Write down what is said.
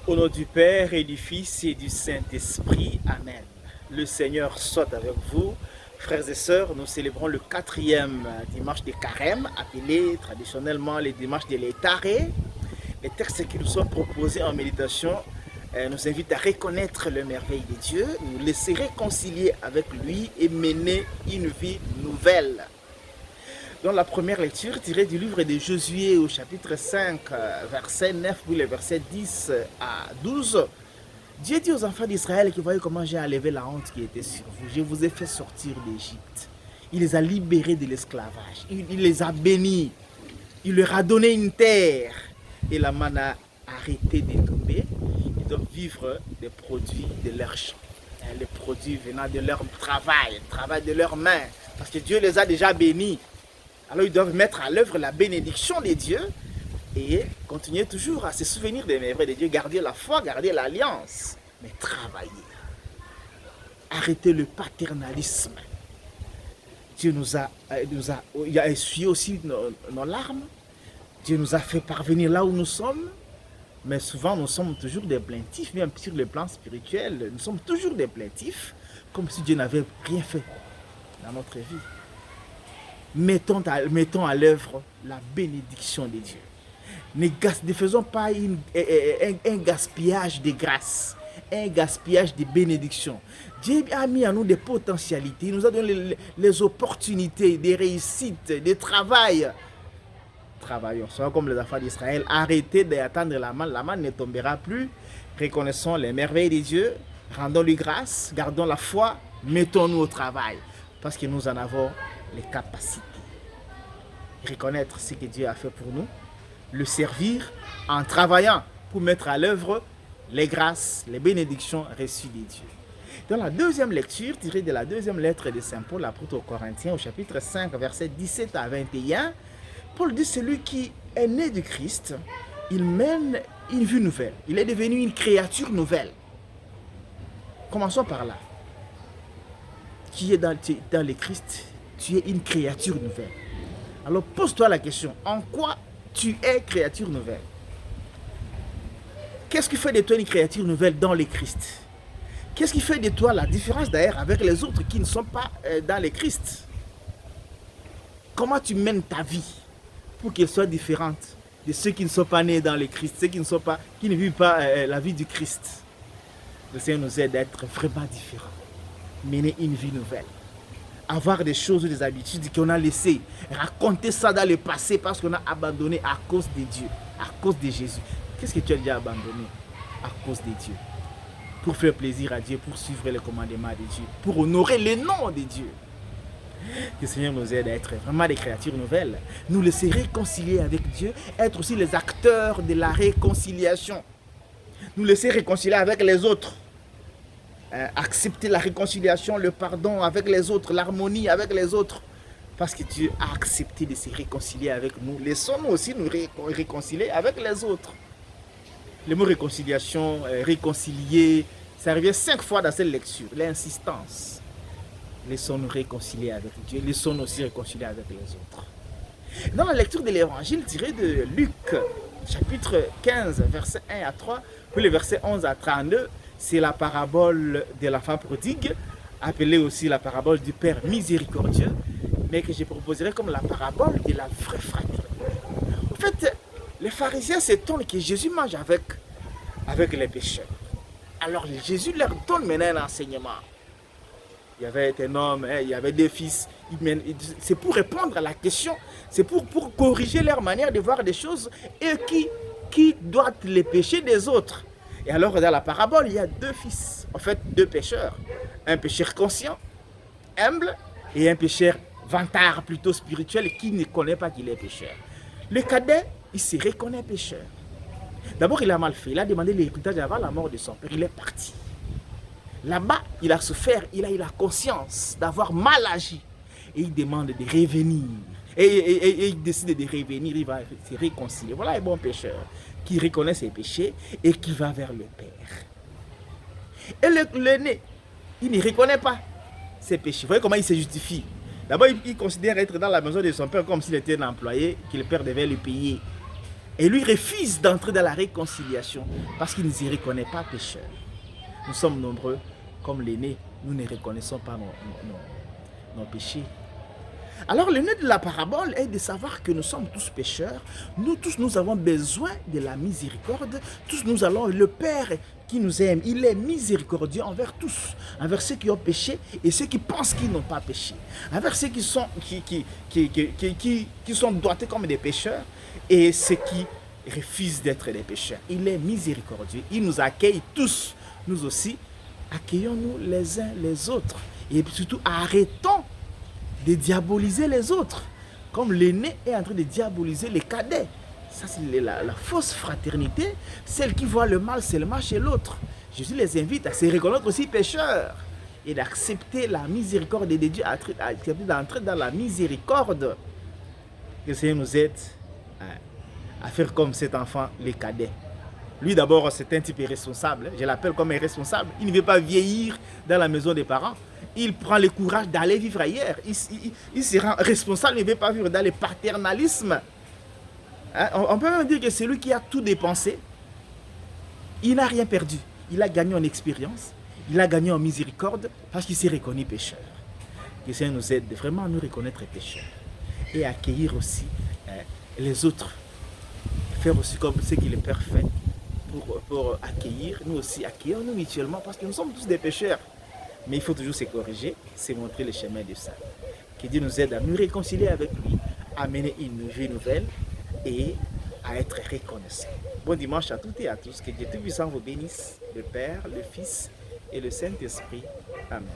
Au nom du Père et du Fils et du Saint-Esprit. Amen. Le Seigneur soit avec vous. Frères et sœurs, nous célébrons le 4e dimanche de Carême, appelé traditionnellement les dimanches de l'Étaré. Les textes qui nous sont proposés en méditation nous invitent à reconnaître le merveille de Dieu, nous laisser réconcilier avec lui et mener une vie nouvelle. Dans la première lecture tirée du livre de Josué au chapitre 5, verset 9, puis le verset 10 à 12, Dieu dit aux enfants d'Israël qui voyaient comment j'ai enlevé la honte qui était sur vous. Je vous ai fait sortir d'Égypte. Il les a libérés de l'esclavage. Il les a bénis. Il leur a donné une terre. Et la manne a arrêté de tomber. Ils doivent vivre des produits de leur champ. Les produits venant de leur travail, le travail de leurs mains. Parce que Dieu les a déjà bénis. Alors ils doivent mettre à l'œuvre la bénédiction de Dieu et continuer toujours à se souvenir des merveilles de Dieu, garder la foi, garder l'alliance, mais travailler. Arrêter le paternalisme. Dieu il a essuyé aussi nos larmes. Dieu nous a fait parvenir là où nous sommes. Mais souvent, nous sommes toujours des plaintifs, même sur le plan spirituel. Nous sommes toujours des plaintifs, comme si Dieu n'avait rien fait dans notre vie. Mettons à l'œuvre la bénédiction de Dieu. Ne faisons pas un gaspillage de grâce, un gaspillage de bénédiction. Dieu a mis en nous des potentialités, il nous a donné les opportunités, des réussites, des travail. Travaillons, soyons comme les enfants d'Israël, arrêtez d'attendre la manne ne tombera plus. Reconnaissons les merveilles de Dieu, rendons-lui grâce, gardons la foi, mettons-nous au travail, parce que nous en avons les capacités. Reconnaître ce que Dieu a fait pour nous, le servir en travaillant pour mettre à l'œuvre les grâces, les bénédictions reçues de Dieu. Dans la deuxième lecture, tirée de la deuxième lettre de Saint Paul, l'apôtre aux Corinthiens, au chapitre 5, versets 17 à 21, Paul dit: celui qui est né du Christ, il mène une vie nouvelle. Il est devenu une créature nouvelle. Commençons par là. Qui est dans le Christ, tu es une créature nouvelle. Alors pose-toi la question, en quoi tu es créature nouvelle? Qu'est-ce qui fait de toi une créature nouvelle dans le Christ? Qu'est-ce qui fait de toi la différence d'ailleurs avec les autres qui ne sont pas dans le Christ? Comment tu mènes ta vie pour qu'elle soit différente de ceux qui ne sont pas nés dans le Christ, ceux qui ne vivent pas la vie du Christ? Le Seigneur nous aide à être vraiment différents, mener une vie nouvelle. Avoir des choses ou des habitudes qu'on a laissées, raconter ça dans le passé parce qu'on a abandonné à cause de Dieu, à cause de Jésus. Qu'est-ce que tu as déjà abandonné à cause de Dieu? Pour faire plaisir à Dieu, pour suivre les commandements de Dieu, pour honorer le nom de Dieu. Que le Seigneur nous aide à être vraiment des créatures nouvelles, nous laisser réconcilier avec Dieu, être aussi les acteurs de la réconciliation, nous laisser réconcilier avec les autres. Accepter la réconciliation, le pardon avec les autres, l'harmonie avec les autres, parce que Dieu a accepté de se réconcilier avec nous. Laissons-nous aussi nous réconcilier avec les autres. Le mot réconciliation, réconcilier, ça revient 5 fois dans cette lecture, l'insistance. Laissons-nous réconcilier avec Dieu, laissons-nous aussi réconcilier avec les autres. Dans la lecture de l'évangile tiré de Luc, chapitre 15, versets 1 à 3, puis le verset 11 à 32, c'est la parabole de l'enfant prodigue, appelée aussi la parabole du Père miséricordieux, mais que je proposerai comme la parabole de la vraie fraternité. En fait, les pharisiens s'étonnent que Jésus mange avec les pécheurs. Alors Jésus leur donne maintenant un enseignement. Il y avait un homme, il y avait 2 fils. C'est pour répondre à la question, c'est pour corriger leur manière de voir des choses et qui doit les péchés des autres. Et alors, dans la parabole, il y a 2 fils, en fait 2 pécheurs. Un pécheur conscient, humble, et un pécheur vantard, plutôt spirituel, qui ne connaît pas qu'il est pécheur. Le cadet, il se reconnaît pécheur. D'abord, il a mal fait. Il a demandé l'héritage avant la mort de son père. Il est parti. Là-bas, il a souffert. Il a eu la conscience d'avoir mal agi. Et il demande de revenir. Et il décide de revenir. Il va se réconcilier. Voilà un bon pécheur qui reconnaît ses péchés et qui va vers le Père. Et l'aîné, il ne reconnaît pas ses péchés. Vous voyez comment il se justifie. D'abord, il considère être dans la maison de son père comme s'il était un employé, que le père devait lui payer. Et lui refuse d'entrer dans la réconciliation parce qu'il ne s'y reconnaît pas pécheur. Nous sommes nombreux, comme l'aîné, nous ne reconnaissons pas nos péchés. Alors le nœud de la parabole est de savoir que nous sommes tous pécheurs, nous tous nous avons besoin de la miséricorde, tous nous allons, le Père qui nous aime, il est miséricordieux envers tous, envers ceux qui ont péché et ceux qui pensent qu'ils n'ont pas péché, envers ceux qui sont doigtés comme des pécheurs et ceux qui refusent d'être des pécheurs. Il est miséricordieux, il nous accueille tous, nous aussi, accueillons-nous les uns les autres et surtout arrêtons de diaboliser les autres, comme l'aîné est en train de diaboliser les cadets. Ça, c'est la fausse fraternité, celle qui voit le mal seulement chez l'autre. Jésus les invite à se reconnaître aussi pécheurs et d'accepter la miséricorde de Dieu, d'entrer dans la miséricorde. Que le Seigneur nous aide à faire comme cet enfant, les cadets. Lui d'abord, c'est un type irresponsable, je l'appelle comme irresponsable. Il ne veut pas vieillir dans la maison des parents. Il prend le courage d'aller vivre ailleurs. Il se rend responsable, il ne veut pas vivre dans le paternalisme. Hein? On peut même dire que c'est lui qui a tout dépensé. Il n'a rien perdu. Il a gagné en expérience, il a gagné en miséricorde parce qu'il s'est reconnu pécheur. Que le Seigneur nous aide vraiment à nous reconnaître pécheurs et à accueillir aussi les autres. Faire aussi comme ce que le Père fait pour accueillir. Nous aussi, accueillons-nous mutuellement parce que nous sommes tous des pécheurs. Mais il faut toujours se corriger, se montrer le chemin de ça. Que Dieu nous aide à nous réconcilier avec lui, à mener une vie nouvelle et à être reconnaissant. Bon dimanche à toutes et à tous. Que Dieu Tout-Puissant vous bénisse, le Père, le Fils et le Saint-Esprit. Amen.